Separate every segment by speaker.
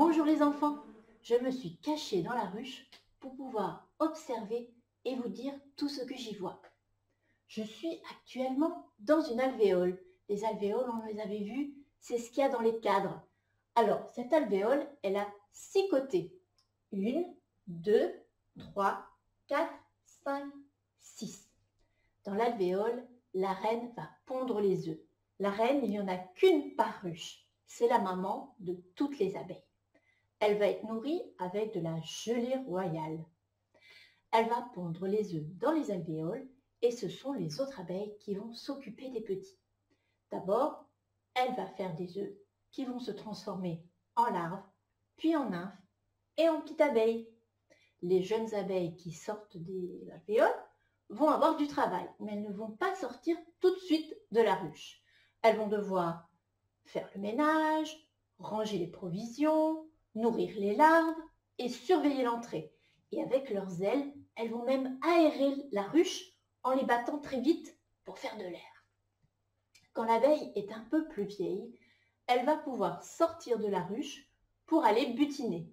Speaker 1: Bonjour les enfants, je me suis cachée dans la ruche pour pouvoir observer et vous dire tout ce que j'y vois. Je suis actuellement dans une alvéole. Les alvéoles, on les avait vues, c'est ce qu'il y a dans les cadres. Alors, cette alvéole, elle a 6 côtés. 1, 2, 3, 4, 5, 6. Dans l'alvéole, la reine va pondre les œufs. La reine, il n'y en a qu'une par ruche. C'est la maman de toutes les abeilles. Elle va être nourrie avec de la gelée royale. Elle va pondre les œufs dans les alvéoles et ce sont les autres abeilles qui vont s'occuper des petits. D'abord, elle va faire des œufs qui vont se transformer en larves, puis en nymphes et en petites abeilles. Les jeunes abeilles qui sortent des alvéoles vont avoir du travail, mais elles ne vont pas sortir tout de suite de la ruche. Elles vont devoir faire le ménage, ranger les provisions, nourrir les larves et surveiller l'entrée. Et avec leurs ailes, elles vont même aérer la ruche en les battant très vite pour faire de l'air. Quand l'abeille est un peu plus vieille, elle va pouvoir sortir de la ruche pour aller butiner.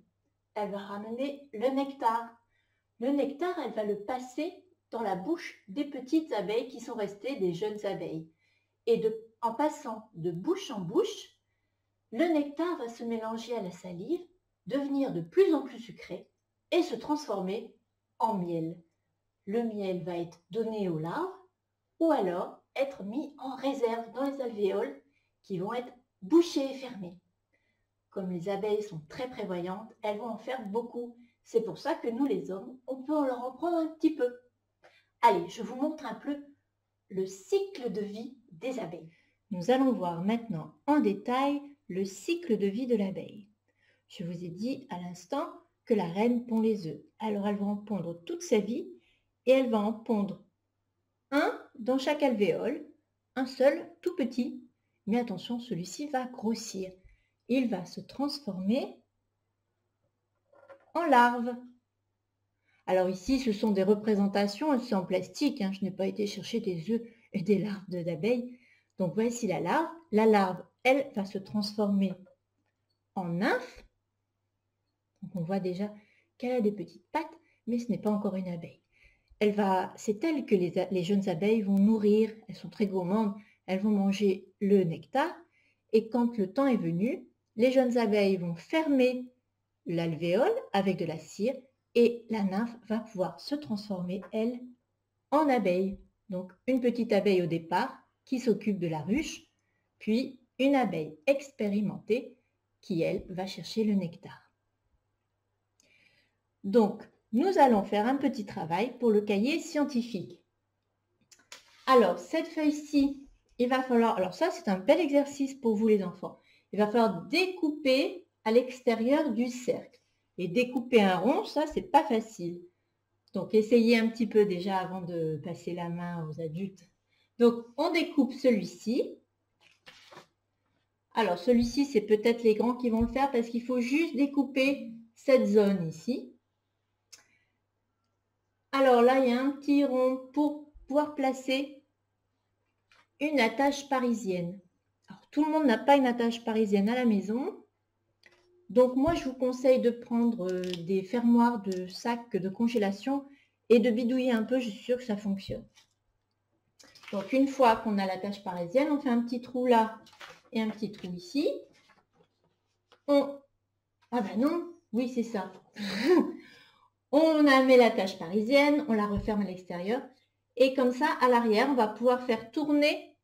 Speaker 1: Elle va ramener le nectar. Le nectar, elle va le passer dans la bouche des petites abeilles qui sont restées des jeunes abeilles. Et en passant de bouche en bouche, le nectar va se mélanger à la salive, devenir de plus en plus sucré et se transformer en miel. Le miel va être donné aux larves ou alors être mis en réserve dans les alvéoles qui vont être bouchées et fermées. Comme les abeilles sont très prévoyantes, elles vont en faire beaucoup. C'est pour ça que nous les hommes, on peut leur en prendre un petit peu. Allez, je vous montre un peu le cycle de vie des abeilles. Nous allons voir maintenant en détail le cycle de vie de l'abeille. Je vous ai dit à l'instant que la reine pond les œufs. Alors elle va en pondre toute sa vie et elle va en pondre un dans chaque alvéole, un seul tout petit. Mais attention, celui-ci va grossir. Il va se transformer en larve. Alors ici, ce sont des représentations, c'est en plastique, je n'ai pas été chercher des œufs et des larves d'abeilles. Donc voici la larve. La larve, elle, va se transformer en nymphe. Donc on voit déjà qu'elle a des petites pattes, mais ce n'est pas encore une abeille. C'est elle que les jeunes abeilles vont nourrir. Elles sont très gourmandes, elles vont manger le nectar. Et quand le temps est venu, les jeunes abeilles vont fermer l'alvéole avec de la cire et la nymphe va pouvoir se transformer, elle, en abeille. Donc une petite abeille au départ qui s'occupe de la ruche, puis une abeille expérimentée qui, elle, va chercher le nectar. Donc, nous allons faire un petit travail pour le cahier scientifique. Alors, cette feuille-ci, il va falloir... Alors ça, c'est un bel exercice pour vous les enfants. Il va falloir découper à l'extérieur du cercle. Et découper un rond, ça, c'est pas facile. Donc, essayez un petit peu déjà avant de passer la main aux adultes. Donc, on découpe celui-ci. Alors, celui-ci, c'est peut-être les grands qui vont le faire parce qu'il faut juste découper cette zone ici. Alors là, il y a un petit rond pour pouvoir placer une attache parisienne. Alors, tout le monde n'a pas une attache parisienne à la maison. Donc, moi, je vous conseille de prendre des fermoirs de sacs de congélation et de bidouiller un peu, je suis sûre que ça fonctionne. Donc, une fois qu'on a l'attache parisienne, on fait un petit trou là et un petit trou ici. Ah ben non, oui, c'est ça. On met l'attache parisienne, on la referme à l'extérieur. Et comme ça, à l'arrière, on va pouvoir faire tourner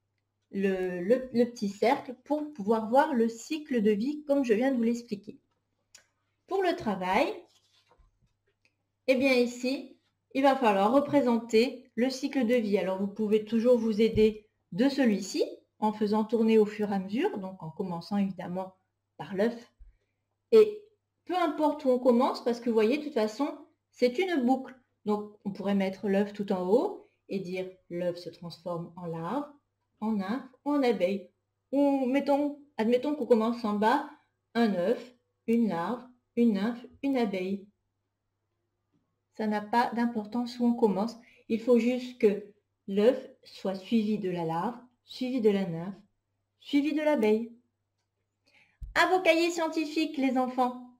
Speaker 1: le petit cercle pour pouvoir voir le cycle de vie comme je viens de vous l'expliquer. Pour le travail, eh bien ici, il va falloir représenter le cycle de vie. Alors, vous pouvez toujours vous aider de celui-ci en faisant tourner au fur et à mesure, donc en commençant évidemment par l'œuf. Et peu importe où on commence, parce que vous voyez, de toute façon, c'est une boucle. Donc, on pourrait mettre l'œuf tout en haut et dire l'œuf se transforme en larve, en nymphe ou en abeille. Ou admettons qu'on commence en bas, un œuf, une larve, une nymphe, une abeille. Ça n'a pas d'importance où on commence. Il faut juste que l'œuf soit suivi de la larve, suivi de la nymphe, suivi de l'abeille. À vos cahiers scientifiques, les enfants!